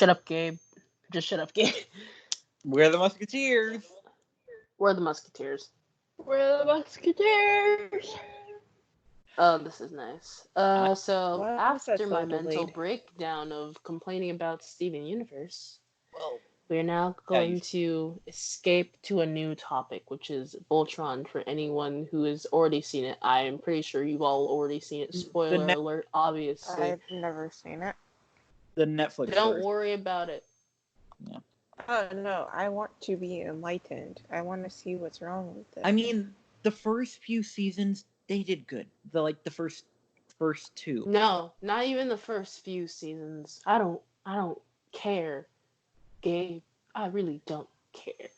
Shut up, Gabe. Just shut up, Gabe. We're the Musketeers. We're the Musketeers. We're the Musketeers. Oh, this is nice. So Why was that after so my mental delayed? breakdown of complaining about Steven Universe, Well, we are now going to escape to a new topic, which is Voltron. For anyone who has already seen it, I am pretty sure you've all already seen it. Spoiler alert, obviously. I've never seen it. the Netflix Don't version. worry about it. Oh no, I want to be enlightened. I want to see what's wrong with it. I mean, the first few seasons they did good. The first two. No, not even the first few seasons. I don't care, Gabe. I really don't care.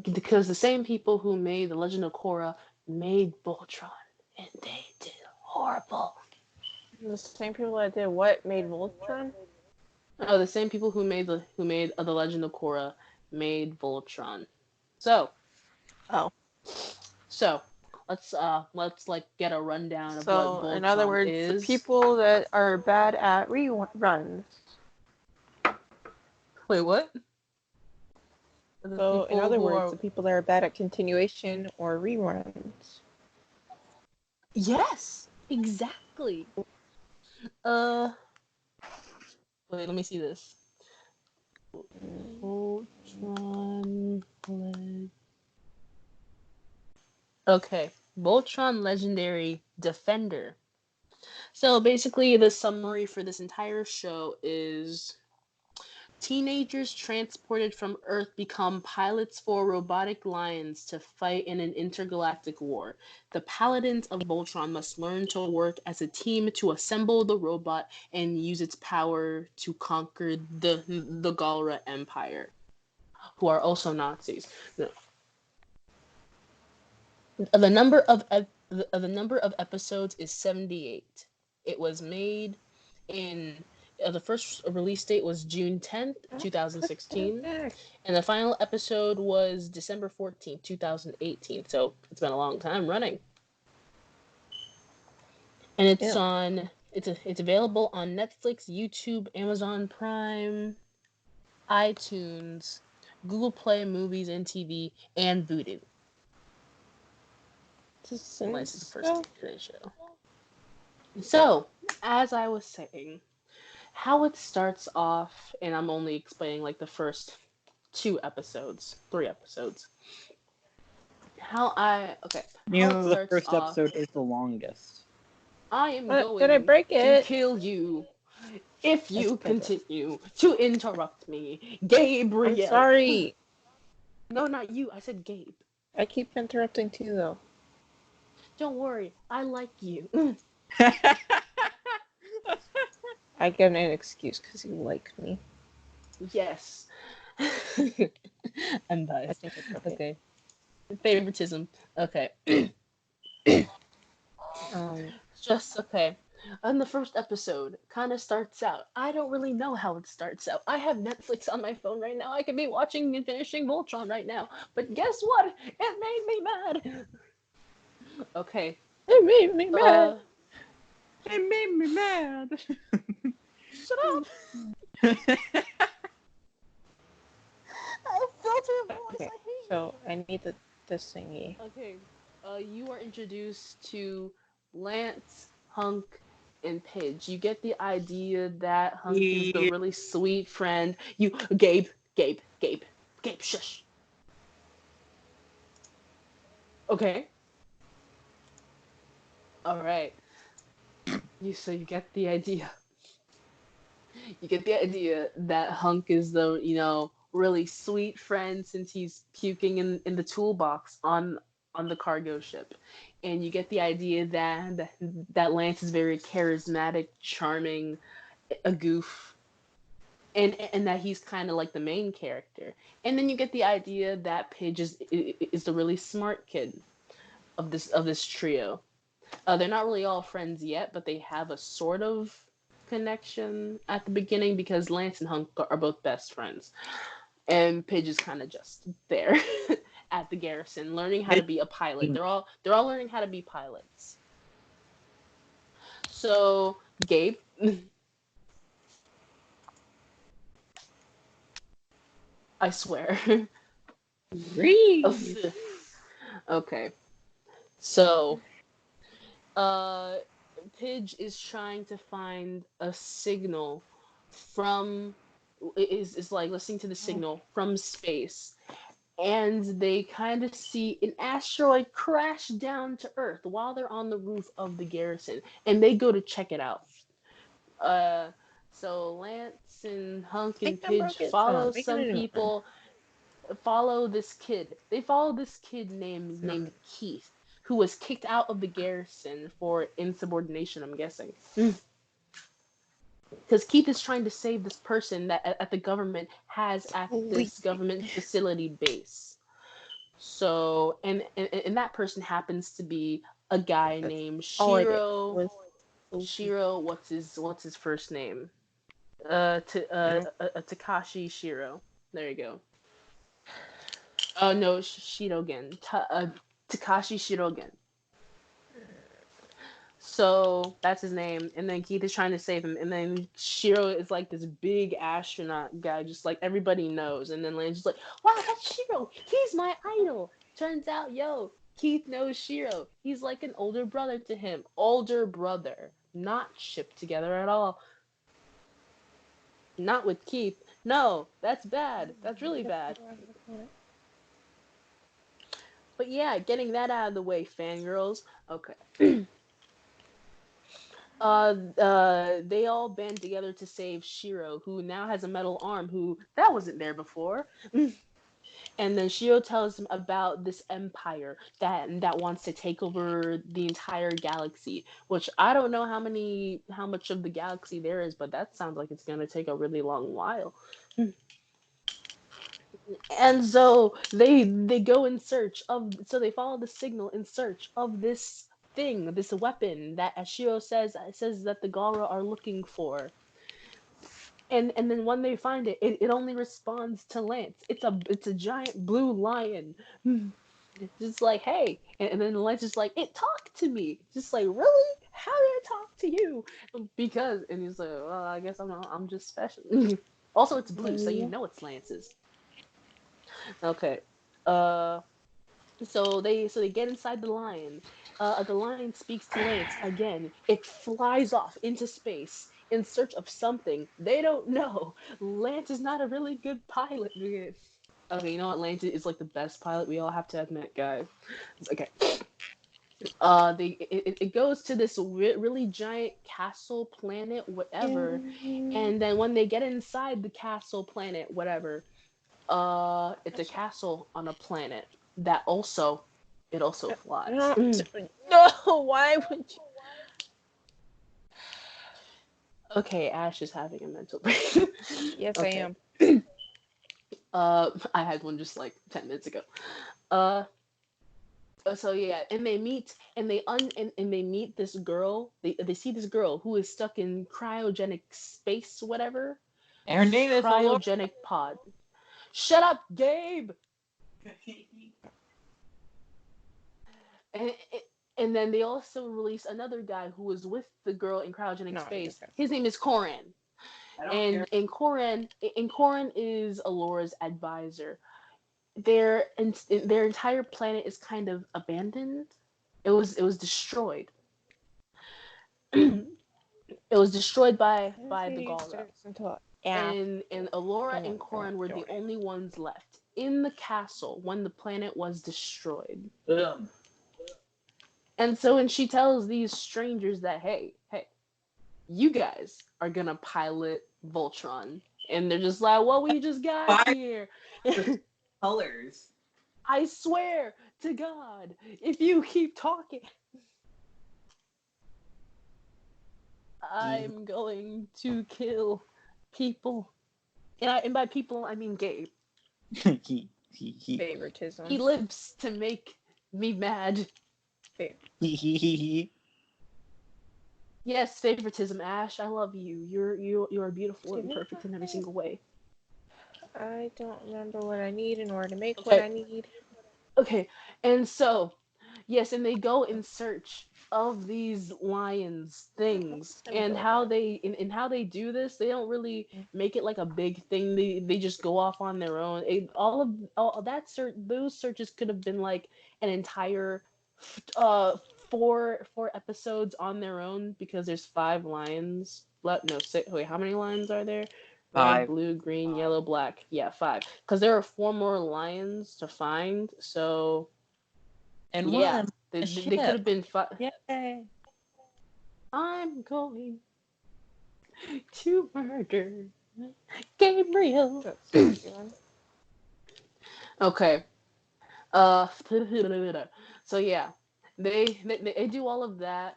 Because the same people who made The Legend of Korra made Voltron, and they did horrible. The same people that did what made Voltron? Oh, the same people who made The Legend of Korra made Voltron. So let's like get a rundown of what So, Voltron in other words, is. the people that are bad at reruns. Wait, what? So, in other words, the people that are bad at continuation or reruns. Yes, exactly. Wait, let me see this. Voltron. Okay, Voltron Legendary Defender. So basically, the summary for this entire show is teenagers transported from Earth become pilots for robotic lions to fight in an intergalactic war. The paladins of Voltron must learn to work as a team to assemble the robot and use its power to conquer the Galra Empire, who are also Nazis. The number of episodes is 78. It was made in the first release date was June 10th, 2016, and the final episode was December 14th, 2018. So it's been a long time running, and it's available on Netflix, YouTube, Amazon Prime, iTunes, Google Play Movies and TV, and Vudu. This is the first show. So, as I was saying, how it starts off, and I'm only explaining like the first 3 episodes. The first episode is the longest. I am going to kill you if you continue to interrupt me, Gabriel. I'm sorry. No, not you. I said Gabe. I keep interrupting too, though. Don't worry. I like you. I get an excuse because you like me. Yes. I'm biased. Okay. Favoritism. Okay. Just okay. And the first episode kind of starts out. I don't really know how it starts out. I have Netflix on my phone right now. I could be watching and finishing Voltron right now. But guess what? It made me mad. Okay. It made me mad. It made me mad. Shut up. I felt your voice. Okay, I hate so I need this thingy. Okay. You are introduced to Lance, Hunk, and Pidge. You get the idea that Hunk is the really sweet friend. Gabe, shush. Okay. All right. You get the idea. You get the idea that Hunk is the, really sweet friend since he's puking in the toolbox on the cargo ship. And you get the idea that Lance is very charismatic, charming, a goof, and that he's kind of like the main character. And then you get the idea that Pidge is the really smart kid of this trio. They're not really all friends yet, but they have a sort of connection at the beginning because Lance and Hunk are both best friends. And Pidge is kind of just there at the garrison, learning how to be a pilot. They're all learning how to be pilots. So, Gabe, I swear. Read. Okay. So, uh, Pidge is trying to find a signal from is like listening to the signal from space, and they kind of see an asteroid crash down to Earth while they're on the roof of the garrison, and they go to check it out. Uh, so Lance and Hunk and Make them Pidge rocket song. follow Make it a some new one. people. Follow this kid. They follow this kid It's named not. Keith, who was kicked out of the garrison for insubordination. I'm guessing. Because Keith is trying to save this person that at the government has at this Please. government facility base. So, and that person happens to be a guy That's named all I did Shiro. was Shiro, what's his first name? Takashi Shiro. There you go. Oh no, Shirogen. Takashi Shirogen. So that's his name, and then Keith is trying to save him, and then Shiro is like this big astronaut guy, just like everybody knows. And then Lan's just like, "Wow, that's Shiro. He's my idol." Turns out, yo, Keith knows Shiro. He's like an older brother to him, older brother, not shipped together at all. Not with Keith. No, that's bad. That's really bad. But yeah, getting that out of the way, fangirls. Okay. They all band together to save Shiro, who now has a metal arm, who that wasn't there before. And then Shiro tells him about this empire that wants to take over the entire galaxy, which I don't know how much of the galaxy there is, but that sounds like it's gonna take a really long while. And so they go in search of, so they follow the signal in search of this thing, this weapon that Ashiro says that the Gara are looking for. And then when they find it, it only responds to Lance. It's a giant blue lion. Just like, hey, and then Lance is like, it talked to me. Just like, really? How did it talk to you? Because, and he's like, well, I guess I'm just special. Also, it's blue, so you know it's Lance's. Okay. Uh, so they get inside the lion. The lion speaks to Lance again. It flies off into space in search of something they don't know. Lance is not a really good pilot. Okay, you know what? Lance is like the best pilot. We all have to admit, guys. Okay. It goes to this really giant castle planet, whatever. And then when they get inside the castle planet, whatever, it's a castle on a planet that also flies. No, why would you? Okay, Ash is having a mental break. Yes, Okay. I am. I had one just like 10 minutes ago. So yeah, and they meet and they meet this girl. They see this girl who is stuck in cryogenic space, whatever. And her name is Laura. Cryogenic pod. Shut up, Gabe. And and then they also release another guy who was with the girl in cryogenic space. His name is Koran. And Koran is Alora's advisor. Their entire planet is kind of abandoned. It was destroyed. It was destroyed by the Galra. And Alora and Koran were the only ones left in the castle when the planet was destroyed. And so when she tells these strangers that, hey, you guys are gonna pilot Voltron, and they're just like, well, we just got here. Colors. I swear to God, if you keep talking, I'm going to kill people. And by people, I mean Gabe. Favoritism. He lives to make me mad. Yes, favoritism, Ash. I love you. You're beautiful and perfect in every single way. I don't remember what I need in order to make what I need. Okay, and so, yes, and they go in search of these lions things, and how they and how they do this. They don't really make it like a big thing. They just go off on their own. All that those searches could have been like an entire uh four episodes on their own, because there's 5 lions. No, 6. Wait, how many lions are there? Red, 5. blue, green, yellow, black. Yeah, 5. Because there are 4 more lions to find. So And one of yeah, them they a they could have ship. been 5. Yay. I'm going to murder Gabriel. That's a good one. Okay. So yeah, they do all of that.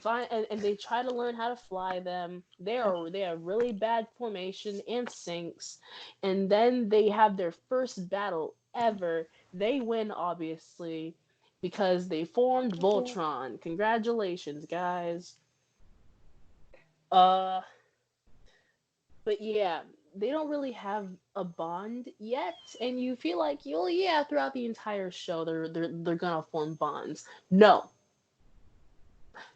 Fine, and they try to learn how to fly them. They are really bad formation and sinks, and then they have their first battle ever. They win, obviously, because they formed Voltron. Congratulations, guys. Uh, but yeah, they don't really have a bond yet, and you feel like, oh yeah, throughout the entire show, they're gonna form bonds. No,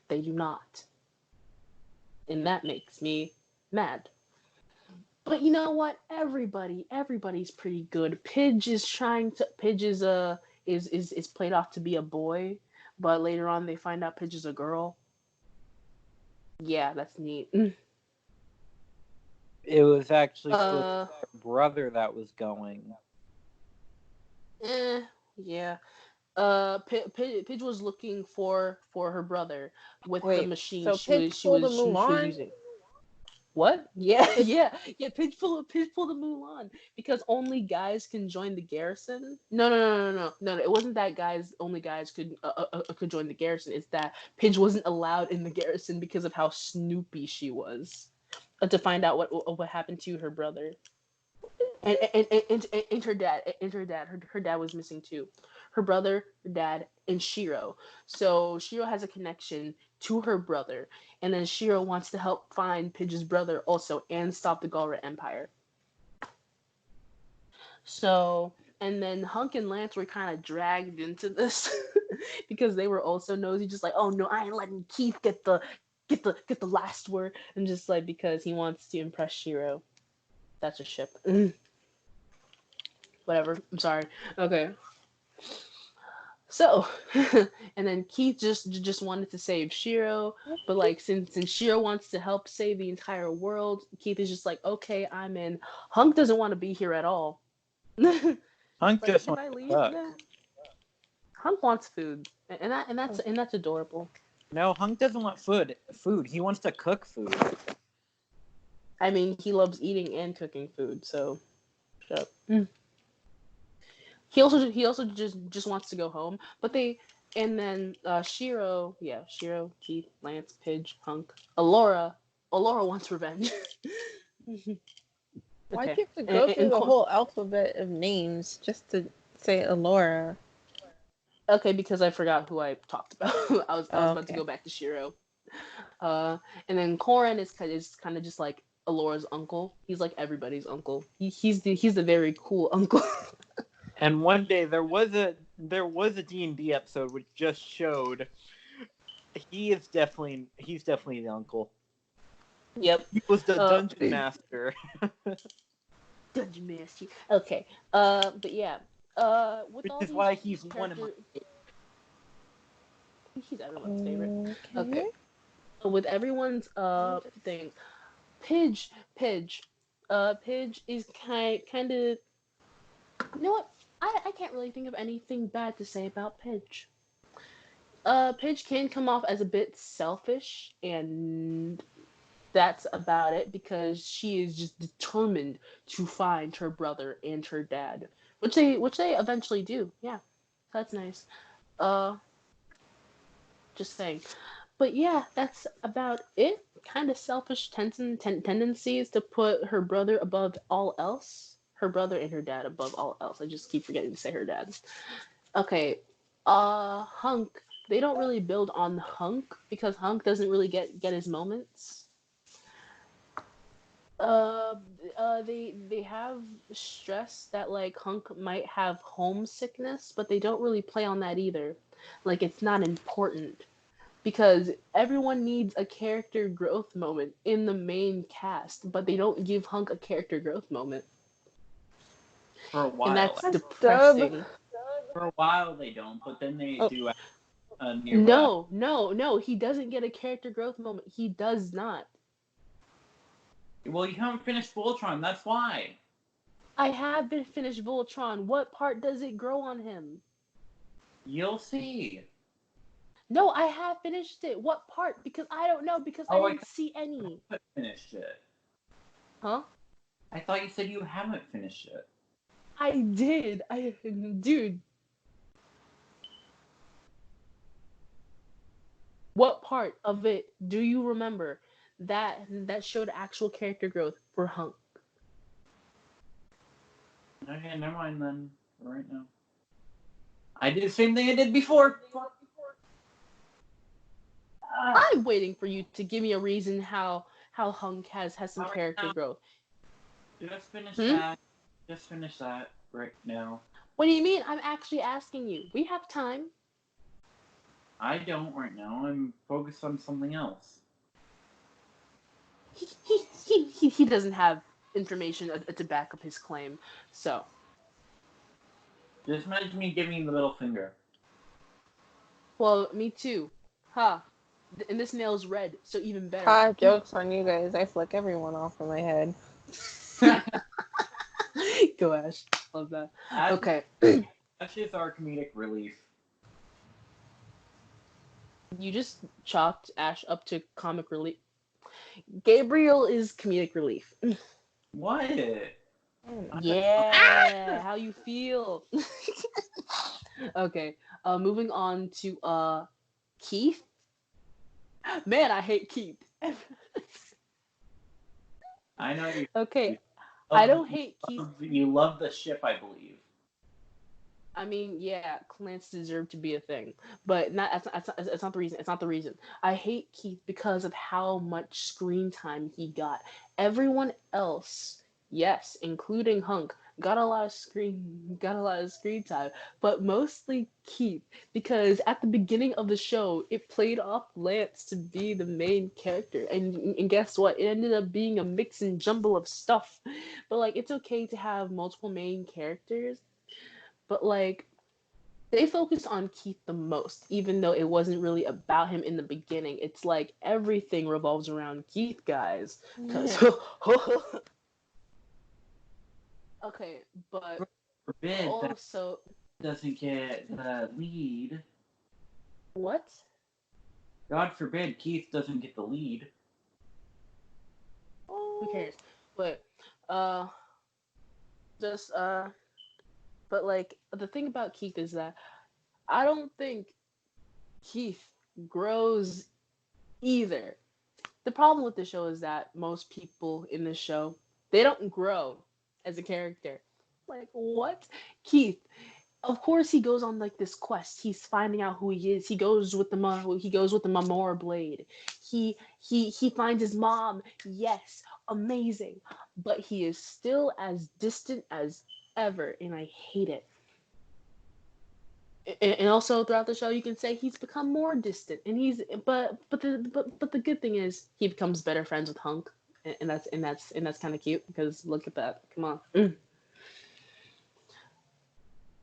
they do not, and that makes me mad. But you know what? Everybody's pretty good. Pidge is played off to be a boy, but later on they find out Pidge is a girl. Yeah, that's neat. It was actually supposed to Uh, be her brother that was going. yeah. Pidge was looking for her brother with the Wait, machine so Pidge pulled a she was Mulan? using. What? Yeah, Pidge, yeah. Pidge pulled the Mulan because only guys can join the garrison. No. It wasn't that only guys could join the garrison. It's that Pidge wasn't allowed in the garrison because of how snoopy she was. To find out what happened to her brother. And her dad was missing too. Her brother, her dad, and Shiro. So Shiro has a connection to her brother, and then Shiro wants to help find Pidge's brother also and stop the Galra Empire. So, and then Hunk and Lance were kind of dragged into this because they were also nosy, just like, oh no, I ain't letting Keith get the last word, and just like because he wants to impress Shiro. That's a ship. Whatever. I'm sorry. Okay. So, and then Keith just wanted to save Shiro, but like since Shiro wants to help save the entire world, Keith is just like, okay, I'm in. Hunk doesn't want to be here at all. Hunk Like, just can wants I to leave cook. now? Hunk wants food, and that's adorable. No, Hunk doesn't want food. He wants to cook food. I mean, he loves eating and cooking food, so shut up. He also just wants to go home, but they and then Shiro, Keith, Lance, Pidge, Hunk, Alora wants revenge. why'd Okay, you have to go through and the whole alphabet of names just to say Alora? okay, because I forgot who I talked about. I was about to Okay. go back to Shiro. Uh, and then Korin is kind of just like Alora's uncle. He's like everybody's uncle. He's the very cool uncle. And one day there was a D&D episode which just showed he's definitely the uncle. Yep. He was the dungeon master. Dungeon Master. Okay. But yeah. With Which all is these why he's one of my he's everyone's favorite. Okay. Okay. So with everyone's thing, Pidge, Pidge is kind of. You know what? I can't really think of anything bad to say about Pidge. Pidge can come off as a bit selfish, and that's about it because she is just determined to find her brother and her dad, which they eventually do. Yeah, that's nice. Uh, just saying. But yeah, that's about it. Kind of selfish tendencies to put her brother above all else. Her brother and her dad above all else. I just keep forgetting to say her dad. Okay. Hunk. They don't really build on Hunk because Hunk doesn't really get his moments. Uh, they have stress that like Hunk might have homesickness, but they don't really play on that either. Like it's not important. because everyone needs a character growth moment in the main cast, but they don't give Hunk a character growth moment. For a And while. that's Dub. depressing. For a while they don't, but then they Oh. do nearby. No, he doesn't get a character growth moment. He does not. Well, you haven't finished Voltron, that's why. I have been finished Voltron. What part does it grow on him? You'll see. No, I have finished it. What part? Because I don't know, because I didn't see any. I haven't finished it. Huh? I thought you said you haven't finished it. I did. Dude. What part of it do you remember that showed actual character growth for Hunk? Okay, never mind then. For right now. I did the same thing I did before. I'm waiting for you to give me a reason how Hunk has some character growth. Just finish that. Just finish that right now. What do you mean? I'm actually asking you. We have time. I don't right now. I'm focused on something else. He doesn't have information to back up his claim. So. Just imagine me giving you the middle finger. Well, me too. Ha. And this nail's red, so even better. Ha, joke's on you guys. I flick everyone off in my head. Go, Ash. Love that. Ash, Okay. Ash is our comedic relief. You just chalked Ash up to comic relief. Gabriel is comedic relief. What? Yeah, how you feel? Okay, moving on to Keith. Man, I hate Keith. I know you. Okay, I don't hate Keith. You love the ship, I believe. I mean, yeah, Clance deserved to be a thing, but it's not the reason. It's not the reason. I hate Keith because of how much screen time he got. Everyone else, yes, including Hunk, got a lot of screen time, but mostly Keith, because at the beginning of the show, it played off Lance to be the main character, and guess what? It ended up being a mix and jumble of stuff. But like, it's okay to have multiple main characters. But like, they focused on Keith the most, even though it wasn't really about him in the beginning. It's like everything revolves around Keith, guys. Okay, but Forbid also that doesn't get the lead. what? God forbid Keith doesn't get the lead. Who cares? But just but like, the thing about Keith is that I don't think Keith grows either. The problem with the show is that most people in the show, they don't grow as a character. Like, what? Keith, of course he goes on like this quest. He's finding out who he is. He goes with the Mamora blade. He finds his mom. Yes, amazing. But he is still as distant as ever, and I hate it. And also throughout the show, you can say he's become more distant, and but the good thing is he becomes better friends with Hunk, and that's kind of cute because look at that, come on.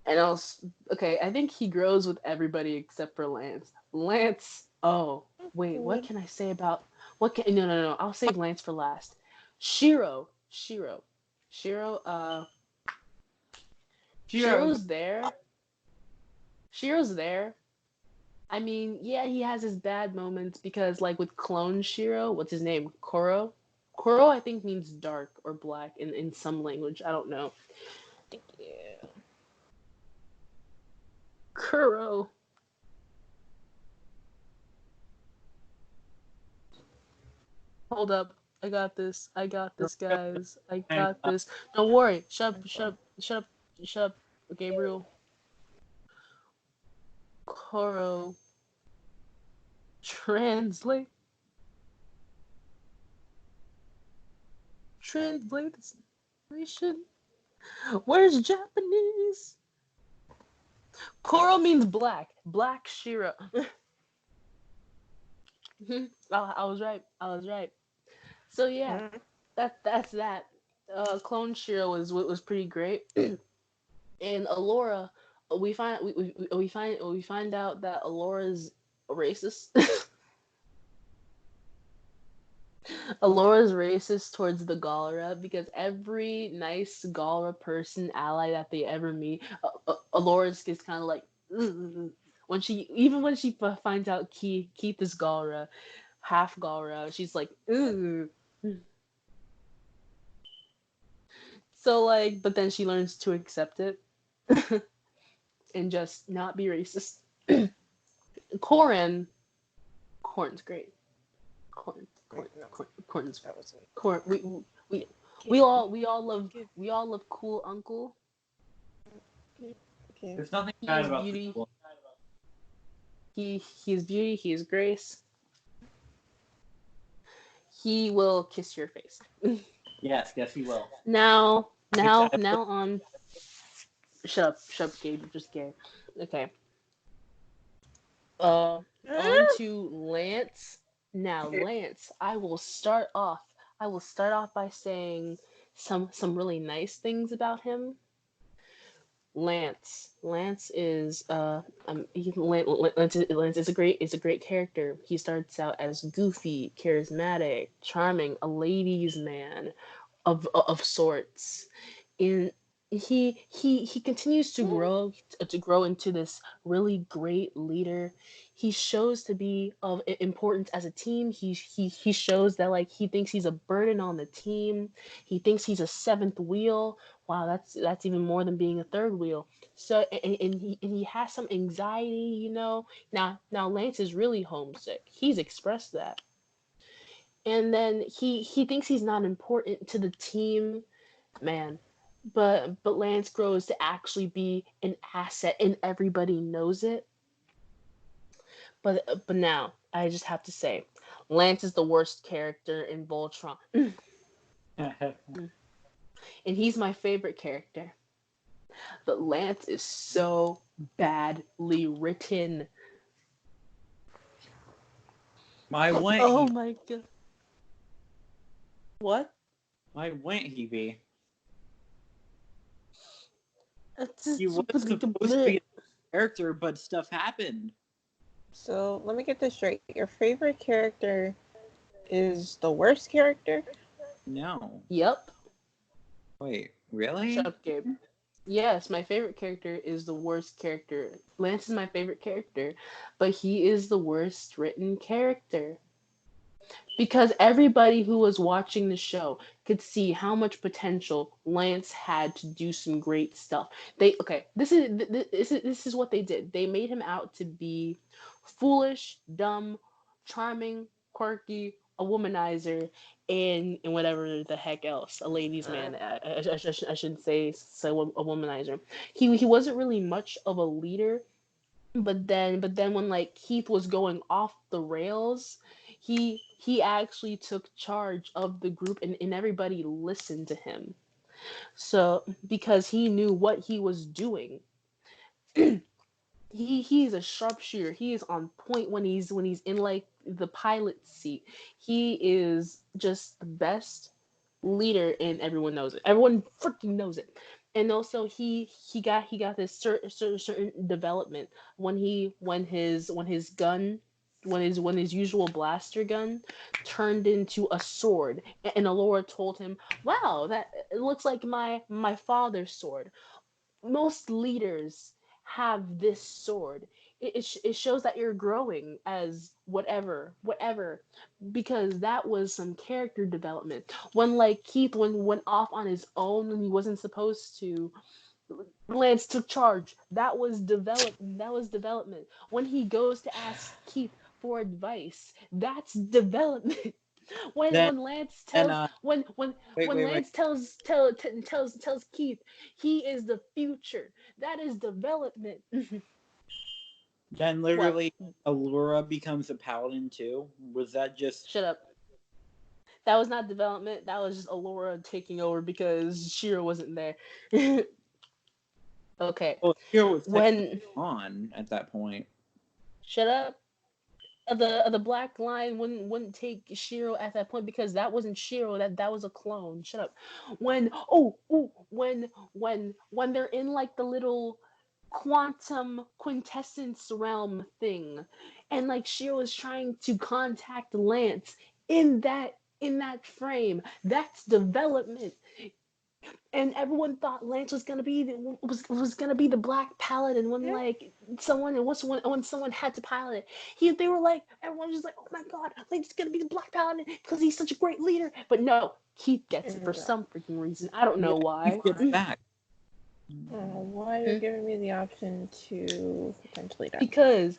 And also, okay, I think he grows with everybody except for Lance. Lance, oh wait, what can I say about no, I'll save Lance for last. Shiro's there. Shiro's there. I mean, yeah, he has his bad moments because, like, with clone Shiro, what's his name? Koro? Koro, I think, means dark or black in some language. I don't know. Yeah. Kuro. Hold up. I got this, guys. I got this. Don't worry. Shut up, Gabriel. Koro. Translation. Where's Japanese? Koro means black. Black Shiro. I was right. I was right. So yeah, Mm. that's that. Clone Shiro was pretty great, and Alora, we find out that Alora's racist. Alora's racist towards the Galra because every nice Galra person ally that they ever meet, Alora's gets kind of like "Ugh." When she finds out Keith is Galra, half Galra, she's like ooh. So like, but then she learns to accept it and just not be racist. Corin, Corin's great. Wait, no, Corin's that wasn't. Corin. We Okay, okay, we all love cool uncle. okay. There's nothing He bad is about beauty. people. He is beauty. He is grace. He will kiss your face. Yes, he will. Now, Which now, I now on. Shut up, Gabe. You're just gay. Okay. On to Lance. Now, Lance, I will start off by saying some really nice things about him. Lance is Lance is a great character. He starts out as goofy, charismatic, charming, a ladies' man of sorts. In he continues to grow into this really great leader. He shows to be of importance as a team. He shows that like he thinks he's a burden on the team. He thinks he's a seventh wheel. Wow, that's even more than being a third wheel. So and he has some anxiety, you know. Now Lance is really homesick. He's expressed that. And then he thinks he's not important to the team, man. But Lance grows to actually be an asset, and everybody knows it. But now I just have to say, Lance is the worst character in Voltron, and he's my favorite character. But Lance is so badly written. My went Oh he my god! What? my went he be. It's He was just, supposed to be a character, but stuff happened. So let me get this straight. Your favorite character is the worst character? No. Yep. Wait, Shut really? up, Gabe. Yes, my favorite character is the worst character. Lance is my favorite character, but he is the worst written character. Because everybody who was watching the show could see how much potential Lance had to do some great stuff. This is what they did. They made him out to be foolish, dumb, charming, quirky, a womanizer, and whatever the heck else, a ladies' man. I shouldn't say a womanizer. He wasn't really much of a leader, but then when like Keith was going off the rails, he actually took charge of the group, and everybody listened to him. So because he knew what he was doing. He's a sharpshooter. He is on point when he's in like the pilot seat. He is just the best leader, and everyone knows it. Everyone freaking knows it. And also he got this certain development when his usual blaster gun turned into a sword, and Alora told him, "Wow, that it looks like my father's sword." Most leaders have this sword. It shows that you're growing as whatever, because that was some character development. When like Keith went off on his own when he wasn't supposed to, Lance took charge. That was development. When he goes to ask Keith for advice, that's development. Then When Lance then tells when wait. Lance tells Keith he is the future, that is development. Then What? literally Allura becomes a paladin too. Was that just Shut up. That was not development. That was just Alora taking over because Shira wasn't there. Okay. well Hero was technically When on at that point. shut up. the Black Lion wouldn't take Shiro at that point because that wasn't Shiro, that was a clone. Shut up. When they're in like the little quantum quintessence realm thing, and like Shiro is trying to contact Lance in that frame, that's development. And everyone thought Lance was gonna be was gonna be the Black Paladin when like when someone had to pilot it. They were like, everyone was just like, oh my god, Lance is gonna be the Black Paladin because he's such a great leader. But no, Keith gets it for some freaking reason. I don't know Yeah, why. he gets back. Why are you giving me the option to potentially die? Because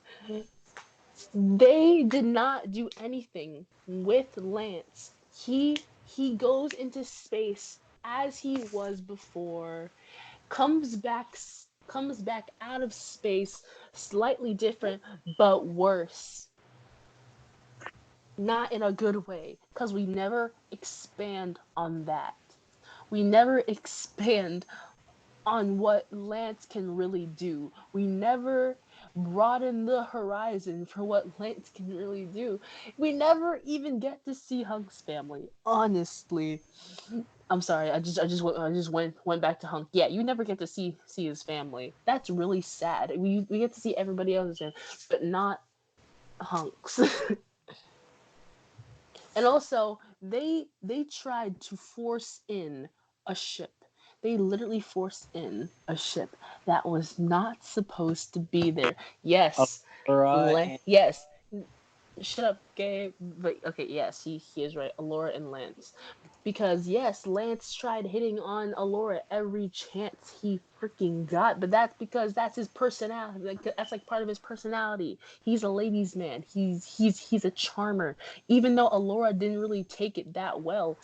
they did not do anything with Lance. He goes into space as he was before, comes back out of space slightly different but worse. Not in a good way, because we never expand on that. We never expand on what Lance can really do. We never broaden the horizon for what Lance can really do. We never even get to see Hunk's family. Honestly, I'm sorry. I just went back to Hunk. Yeah, you never get to see his family. That's really sad. We get to see everybody else's, but not Hunk's. And also, they tried to force in a ship. They literally forced in a ship that was not supposed to be there. Yes, Alora and yes. Shut up, Gabe. But okay, yes, he is right. Alora and Lance, because yes, Lance tried hitting on Alora every chance he freaking got, but that's because that's his personality. Like that's like part of his personality. He's a ladies' man. He's a charmer. Even though Alora didn't really take it that well.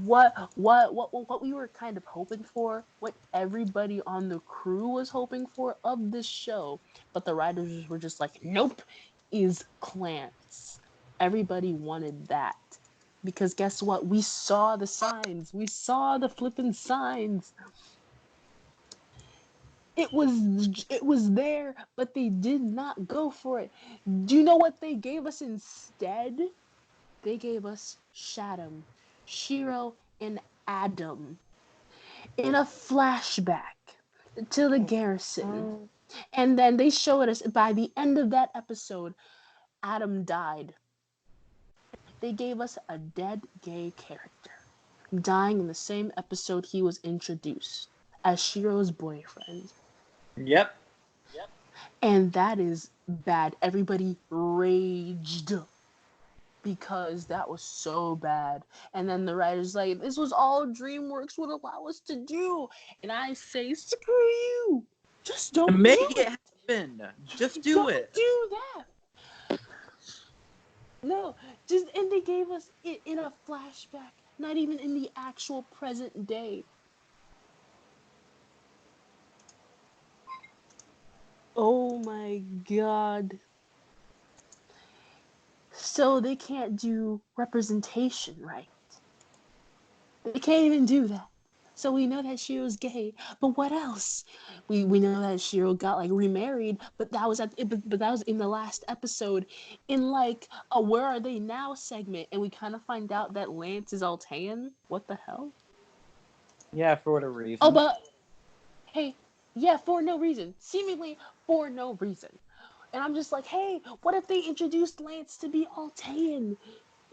What we were kind of hoping for, what everybody on the crew was hoping for of this show, but the writers were just like, nope, is Clance. Everybody wanted that. Because guess what? We saw the signs. We saw the flippin' signs. It was there, but they did not go for it. Do you know what they gave us instead? They gave us Shadow, Shiro, and Adam in a flashback to the garrison. And then they showed us by the end of that episode, Adam died. They gave us a dead gay character dying in the same episode he was introduced as Shiro's boyfriend. Yep. And that is bad. Everybody raged because that was so bad. And then the writer's like, this was all DreamWorks would allow us to do. And I say, screw you. Just don't Make do it happen. Just do don't it. do that. No, and they gave us it in a flashback, not even in the actual present day. Oh my god. So they can't do representation right. They can't even do that. So we know that Shiro's gay, but what else? We know that Shiro got like remarried, but that was but that was in the last episode, in like a "Where Are They Now" segment, and we kind of find out that Lance is Altean. What the hell? Yeah, for whatever reason. Oh, but hey, yeah, for no reason, seemingly for no reason. And I'm just like, hey, what if they introduced Lance to be Altean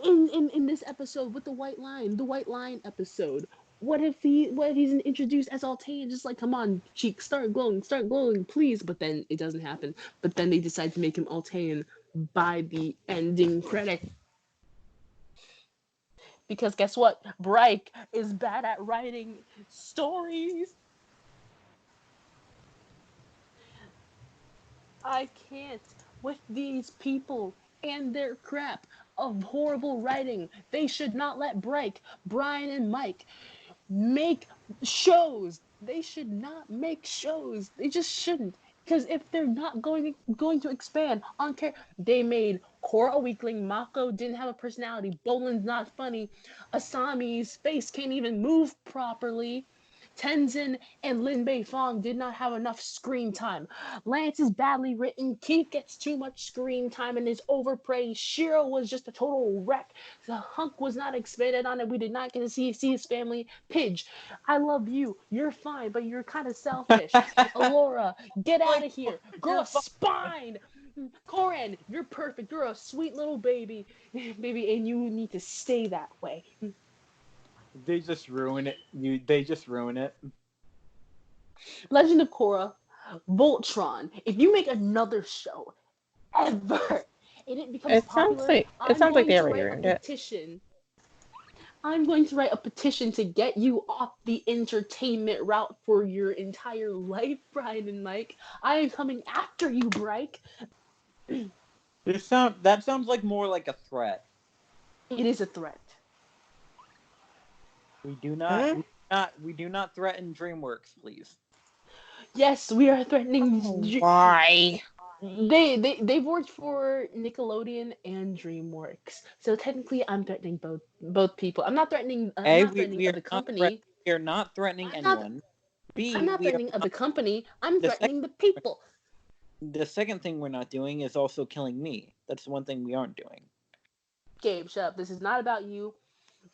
in this episode with the White Line episode? What if he's introduced as Altean? Just like, come on, cheek, start glowing, please. But then it doesn't happen. But then they decide to make him Altean by the ending credit. Because guess what? Bryke is bad at writing stories. I can't with these people and their crap of horrible writing. They should not let Brian and Mike make shows. They should not make shows. They just shouldn't. Because if they're not going to expand on character, they made Korra a weakling. Mako didn't have a personality. Bolin's not funny. Asami's face can't even move properly. Tenzin and Lin Beifong did not have enough screen time. Lance is badly written. Keith gets too much screen time and is overpraised. Shiro was just a total wreck. The Hunk was not expanded on it. We did not get to see his family. Pidge, I love you. You're fine, but you're kind of selfish. Alora, get out of here. Grow a spine. Koran, you're perfect. You're a sweet little baby. Baby, and you need to stay that way. They just ruin it. They just ruin it. Legend of Korra, Voltron. If you make another show ever and it becomes It sounds popular, like I'm they going to already write a ruined it. petition. I'm going to write a petition to get you off the entertainment route for your entire life, Brian and Mike. I am coming after you, Bryke. That sounds like more like a threat. It is a threat. We do not threaten DreamWorks, please. Yes, we are threatening. Why? They've worked for Nickelodeon and DreamWorks, so technically I'm threatening both people. I'm not threatening. I'm not threatening the company. We are not threatening I'm not. anyone. B, I'm not we are threatening not, the company. I'm the threatening the people. The second thing we're not doing is also killing me. That's one thing we aren't doing. Gabe, shut up. This is not about you.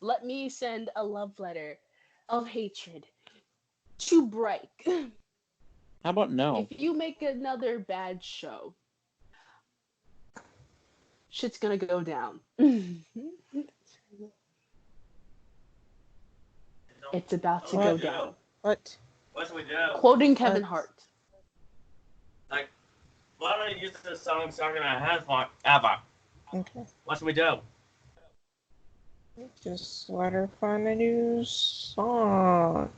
Let me send a love letter of hatred to Bryke. How about no? If you make another bad show, shit's gonna go down. It's about to go down. What? What should we do? Quoting Kevin Hart. Like, why don't you use the song stuck in our heads forever? Okay. What should we do? Just let her find a new song.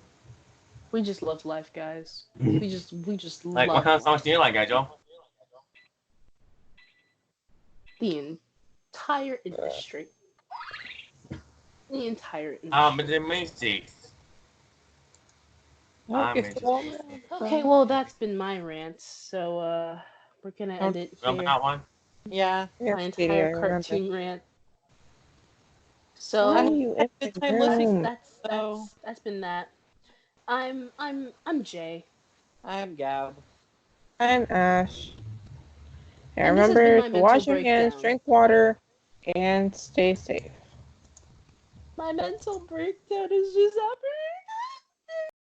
We just love life, guys. We just Like, love what kind of songs do you like, Angel? the entire industry. The entire industry. The music. Okay, well that's been my rant. So we're gonna end it Remember here. that one? Yeah. My entire cartoon rant. So Why are you in my room? that's been that. I'm Jay. I'm Gab. I'm Ash. And And this has been remember my to mental wash your hands, breakdown. drink water, and stay safe. My mental breakdown is just happening.